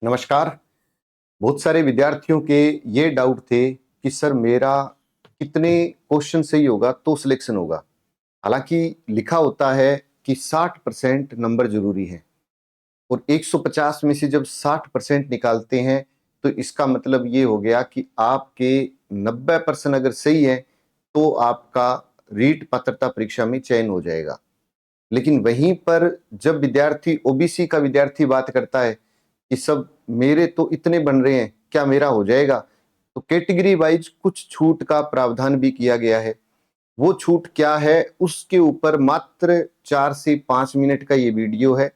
नमस्कार। बहुत सारे विद्यार्थियों के ये डाउट थे कि सर मेरा कितने क्वेश्चन सही होगा तो सिलेक्शन होगा। हालांकि लिखा होता है कि 60% नंबर जरूरी है और 150 में से जब 60% निकालते हैं तो इसका मतलब ये हो गया कि आपके 90% अगर सही है तो आपका रीट पात्रता परीक्षा में चयन हो जाएगा। लेकिन वहीं पर जब विद्यार्थी ओबीसी का विद्यार्थी बात करता है कि सब मेरे तो इतने बन रहे हैं, क्या मेरा हो जाएगा, तो कैटेगरी वाइज कुछ छूट का प्रावधान भी किया गया है। वो छूट क्या है उसके ऊपर मात्र 4 से 5 मिनट का ये वीडियो है,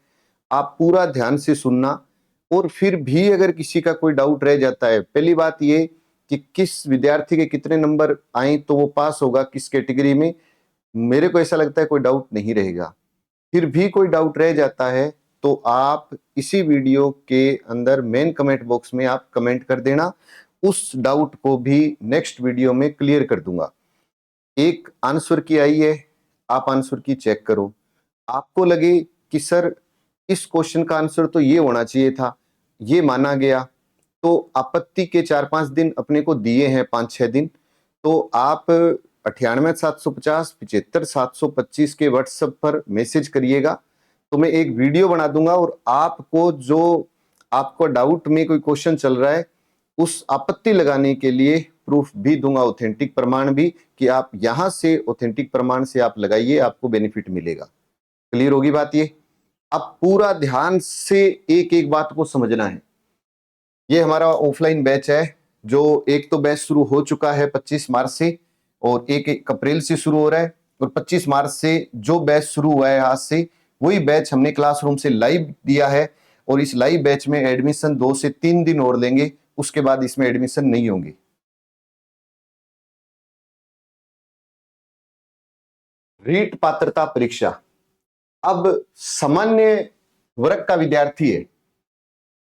आप पूरा ध्यान से सुनना। और फिर भी अगर किसी का कोई डाउट रह जाता है, पहली बात ये कि किस विद्यार्थी के कितने नंबर आए तो वो पास होगा किस कैटेगरी में, मेरे को ऐसा लगता है कोई डाउट नहीं रहेगा। फिर भी कोई डाउट रह जाता है तो आप इसी वीडियो के अंदर मेन कमेंट बॉक्स में आप कमेंट कर देना, उस डाउट को भी नेक्स्ट वीडियो में क्लियर कर दूंगा। एक आंसर की आई है, आप आंसर की चेक करो। आपको लगे कि सर इस क्वेश्चन का आंसर तो ये होना चाहिए था, ये माना गया, तो आपत्ति के 4-5 दिन अपने को दिए हैं, 5-6 दिन, तो आप 98 750 75 725 के व्हाट्सएप पर मैसेज करिएगा। तो मैं एक वीडियो बना दूंगा और आपको जो आपको डाउट में कोई क्वेश्चन चल रहा है उस आपत्ति लगाने के लिए प्रूफ भी दूंगा, ऑथेंटिक प्रमाण भी, कि आप यहां से ऑथेंटिक प्रमाण से आप लगाइए, आपको बेनिफिट मिलेगा। क्लियर होगी बात ये? अब पूरा ध्यान से एक एक बात को समझना है। ये हमारा ऑफलाइन बैच है, जो एक तो बैच शुरू हो चुका है 25 मार्च से और 1 अप्रैल से शुरू हो रहा है, और 25 मार्च से जो बैच शुरू हुआ है आज से, वही बैच हमने क्लासरूम से लाइव दिया है। और इस लाइव बैच में एडमिशन 2 से 3 दिन और लेंगे, उसके बाद इसमें एडमिशन नहीं होंगे। रीट पात्रता परीक्षा, अब सामान्य वर्ग का विद्यार्थी है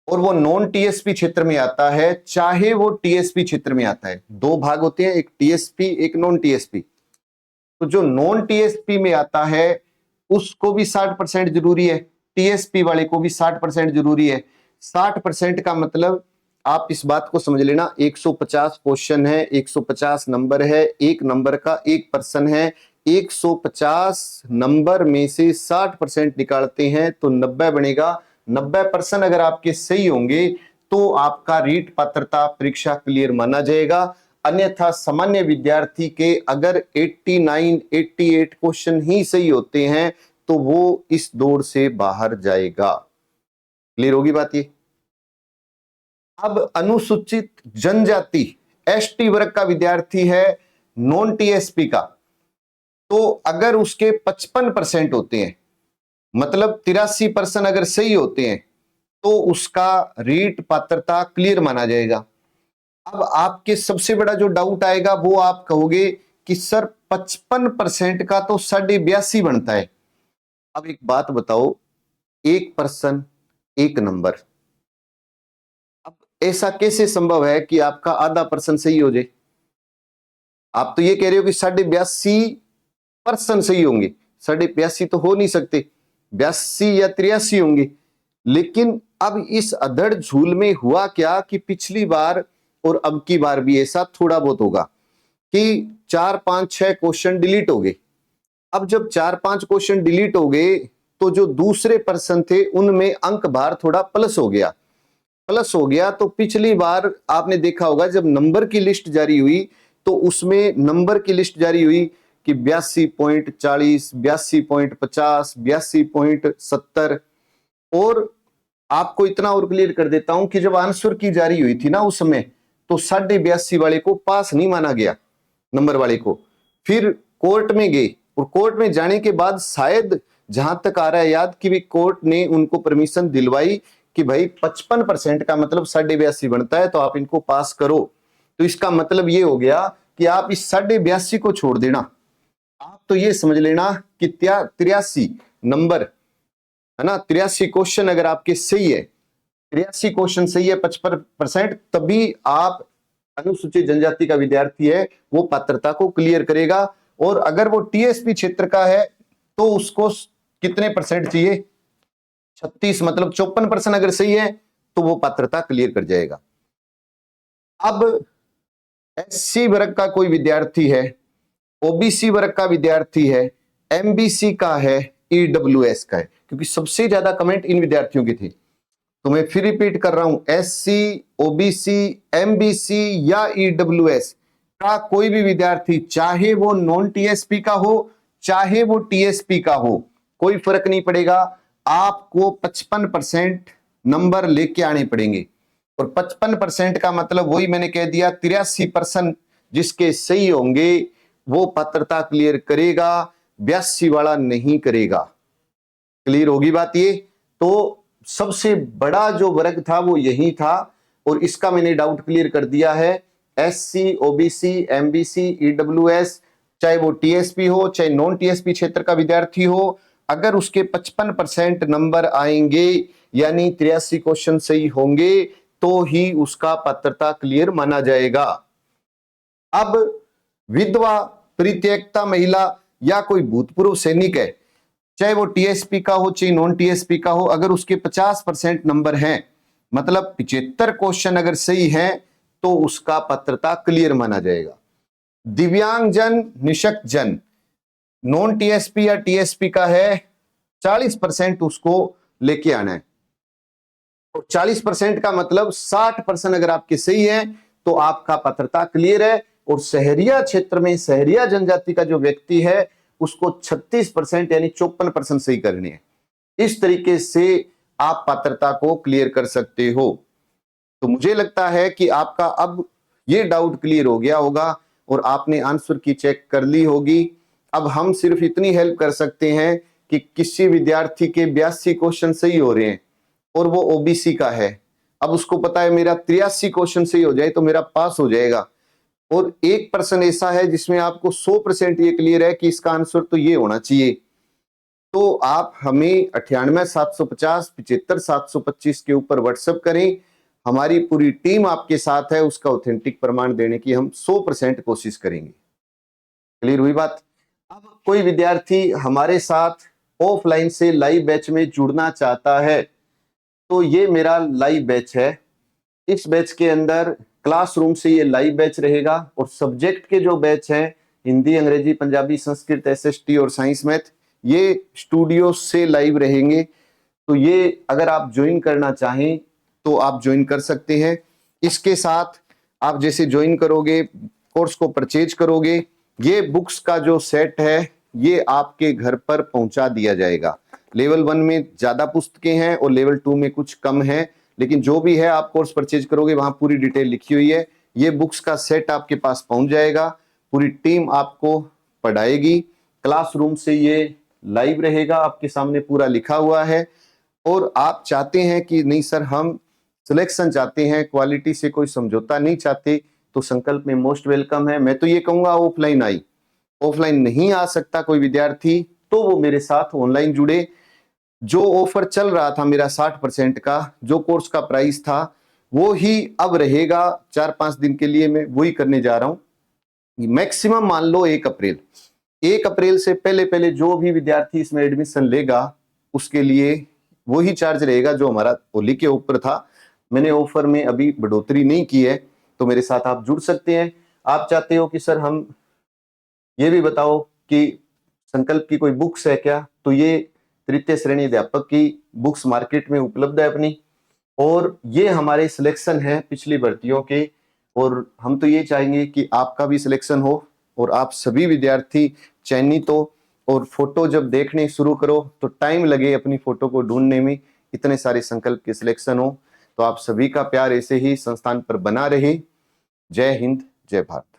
और वो नॉन टीएसपी क्षेत्र में आता है, चाहे वो टीएसपी क्षेत्र में आता है। दो भाग होते हैं, एक टीएसपी एक नॉन टीएसपी। तो जो नॉन टीएसपी में आता है उसको भी 60% जरूरी है, टीएसपी वाले को भी 60% जरूरी है। 60% का मतलब आप इस बात को समझ लेना, 150 क्वेश्चन है, 150 नंबर है, एक नंबर का 1% है। 150 नंबर में से 60% निकालते हैं तो 90 बनेगा। 90% अगर आपके सही होंगे तो आपका रीट पात्रता परीक्षा क्लियर माना जाएगा। अन्यथा सामान्य विद्यार्थी के अगर 89 88 क्वेश्चन ही सही होते हैं तो वो इस दौड़ से बाहर जाएगा। क्लियर होगी बात ये? अब अनुसूचित जनजाति एसटी वर्ग का विद्यार्थी है, नॉन टीएसपी का, तो अगर उसके 55% होते हैं, मतलब 83% अगर सही होते हैं तो उसका रीट पात्रता क्लियर माना जाएगा। अब आपके सबसे बड़ा जो डाउट आएगा वो आप कहोगे कि सर 55% का तो 82.5 बनता है। अब एक बात बताओ, 1% एक नंबर, अब ऐसा कैसे संभव है कि आपका आधा % सही हो जाए? आप तो ये कह रहे हो कि 82.5% सही होंगे, 82.5 तो हो नहीं सकते, 82 या 83 होंगे। लेकिन अब इस अधड़ झूल में हुआ क्या कि पिछली बार और अब की बार भी ऐसा थोड़ा बहुत होगा कि 4-5-6 क्वेश्चन डिलीट हो गए। अब जब 4-5 क्वेश्चन डिलीट हो गए तो जो दूसरे पर्सन थे उनमें अंक भार थोड़ा प्लस हो गया। तो पिछली बार आपने देखा होगा जब नंबर की लिस्ट जारी हुई तो उसमें नंबर की लिस्ट जारी हुई कि 82.40, 82.50, 82.70। और आपको इतना और क्लियर कर देता हूं कि जब आंसर की जारी हुई थी ना उस समय, तो 82.5 वाले को पास नहीं माना गया, नंबर वाले को। फिर कोर्ट में गए और कोर्ट में जाने के बाद शायद, जहां तक आ रहा है याद, कि भी कोर्ट ने उनको परमिशन दिलवाई कि भाई 55% का मतलब 82.5 बनता है तो आप इनको पास करो। तो इसका मतलब ये हो गया कि आप इस 82.5 को छोड़ देना। आप तो ये समझ लेना कि 83 नंबर है ना, 83 क्वेश्चन अगर आपके सही है, 83 क्वेश्चन सही है 55%, तभी आप अनुसूचित जनजाति का विद्यार्थी है, वो पात्रता को क्लियर करेगा। और अगर वो टीएसपी क्षेत्र का है तो उसको कितने % चाहिए? 36, मतलब 54% अगर सही है तो वो पात्रता क्लियर कर जाएगा। अब एससी वर्ग का कोई विद्यार्थी है, ओबीसी वर्ग का विद्यार्थी है, एमबीसी का है, ईडब्ल्यूएस का है, क्योंकि सबसे ज्यादा कमेंट इन विद्यार्थियों के थे। तो मैं फिर रिपीट कर रहा हूं, एससी, ओबीसी, एमबीसी या ईडब्ल्यूएस का कोई भी विद्यार्थी, चाहे वो नॉन टीएसपी का हो, चाहे वो टीएसपी का हो, कोई फर्क नहीं पड़ेगा, आपको 55% नंबर लेके आने पड़ेंगे। और 55% का मतलब वही मैंने कह दिया, 83% जिसके सही होंगे वो पात्रता क्लियर करेगा, 82 वाला नहीं करेगा। क्लियर होगी बात ये? तो सबसे बड़ा जो वर्ग था वो यही था, और इसका मैंने डाउट क्लियर कर दिया है। एससी, ओबीसी, एमबीसी, ईडब्ल्यूएस, चाहे वो टीएसपी हो, चाहे नॉन टीएसपी क्षेत्र का विद्यार्थी हो, अगर उसके 55% नंबर आएंगे, यानी 83 क्वेश्चन सही होंगे, तो ही उसका पात्रता क्लियर माना जाएगा। अब विधवा, परित्यक्ता महिला या कोई भूतपूर्व सैनिक है, चाहे वो टीएसपी का हो चाहे नॉन टीएसपी का हो, अगर उसके 50% नंबर हैं, मतलब 75 क्वेश्चन अगर सही हैं, तो उसका पात्रता क्लियर माना जाएगा। दिव्यांगजन, निशक्त जन, नॉन टीएसपी या टीएसपी का है, 40% उसको लेके आना है। और 40% का मतलब 60% अगर आपके सही है तो आपका पात्रता क्लियर है। और शहरिया क्षेत्र में, शहरिया जनजाति का जो व्यक्ति है, उसको 36% यानी 54% सही करनी है। इस तरीके से आप पात्रता को क्लियर कर सकते हो। तो मुझे लगता है कि आपका अब ये डाउट क्लियर हो गया होगा और आपने आंसर की चेक कर ली होगी। अब हम सिर्फ इतनी हेल्प कर सकते हैं कि किसी विद्यार्थी के 82 क्वेश्चन सही हो रहे हैं और वो ओबीसी का है, अब उसको पता है मेरा 83 क्वेश्चन सही हो जाए तो मेरा पास हो जाएगा, और 1% ऐसा है जिसमें आपको 100% ये क्लियर है कि इसका आंसर तो ये होना चाहिए, तो आप हमें 98,750 75,725 के ऊपर व्हाट्सएप करें। हमारी पूरी टीम आपके साथ है, उसका ऑथेंटिक प्रमाण देने की हम 100% कोशिश करेंगे। क्लियर हुई बात? अब कोई विद्यार्थी हमारे साथ ऑफलाइन से लाइव बैच में जुड़ना चाहता है, तो ये मेरा लाइव बैच है। इस बैच के अंदर क्लासरूम से ये लाइव बैच रहेगा, और सब्जेक्ट के जो बैच हैं, हिंदी, अंग्रेजी, पंजाबी, संस्कृत, एसएसटी और साइंस मैथ, ये स्टूडियो से लाइव रहेंगे। तो ये अगर आप ज्वाइन करना चाहें तो आप ज्वाइन कर सकते हैं। इसके साथ आप जैसे ज्वाइन करोगे, कोर्स को परचेज करोगे, ये बुक्स का जो सेट है ये आपके घर पर पहुंचा दिया जाएगा। लेवल 1 में ज्यादा पुस्तकें हैं और लेवल 2 में कुछ कम है, लेकिन जो भी है आप कोर्स परचेज करोगे वहां पूरी डिटेल लिखी हुई है। ये बुक्स का सेट आपके पास पहुंच जाएगा, पूरी टीम आपको पढ़ाएगी, क्लासरूम से ये लाइव रहेगा, आपके सामने पूरा लिखा हुआ है। और आप चाहते हैं कि नहीं सर हम सिलेक्शन चाहते हैं, क्वालिटी से कोई समझौता नहीं चाहते, तो संकल्प में मोस्ट वेलकम है। मैं तो ये कहूंगा ऑफलाइन आई, ऑफलाइन नहीं आ सकता कोई विद्यार्थी तो वो मेरे साथ ऑनलाइन जुड़े। जो ऑफर चल रहा था मेरा 60% का, जो कोर्स का प्राइस था, वो ही अब रहेगा 4-5 दिन के लिए, मैं वही करने जा रहा हूं। मैक्सिमम मान लो 1 अप्रैल से पहले पहले जो भी विद्यार्थी इसमें एडमिशन लेगा उसके लिए वही चार्ज रहेगा जो हमारा होली के ऊपर था। मैंने ऑफर में अभी बढ़ोतरी नहीं की है, तो मेरे साथ आप जुड़ सकते हैं। आप चाहते हो कि सर हम ये भी बताओ कि संकल्प की कोई बुक्स है क्या, तो ये तृतीय श्रेणी अध्यापक की बुक्स मार्केट में उपलब्ध है अपनी, और ये हमारे सिलेक्शन है पिछली भर्तियों के, और हम तो ये चाहेंगे कि आपका भी सिलेक्शन हो और आप सभी विद्यार्थी चयनित हो। और फोटो जब देखने शुरू करो तो टाइम लगे अपनी फोटो को ढूंढने में, इतने सारे संकल्प के सिलेक्शन हो। तो आप सभी का प्यार ऐसे ही संस्थान पर बना रहे। जय हिंद, जय भारत।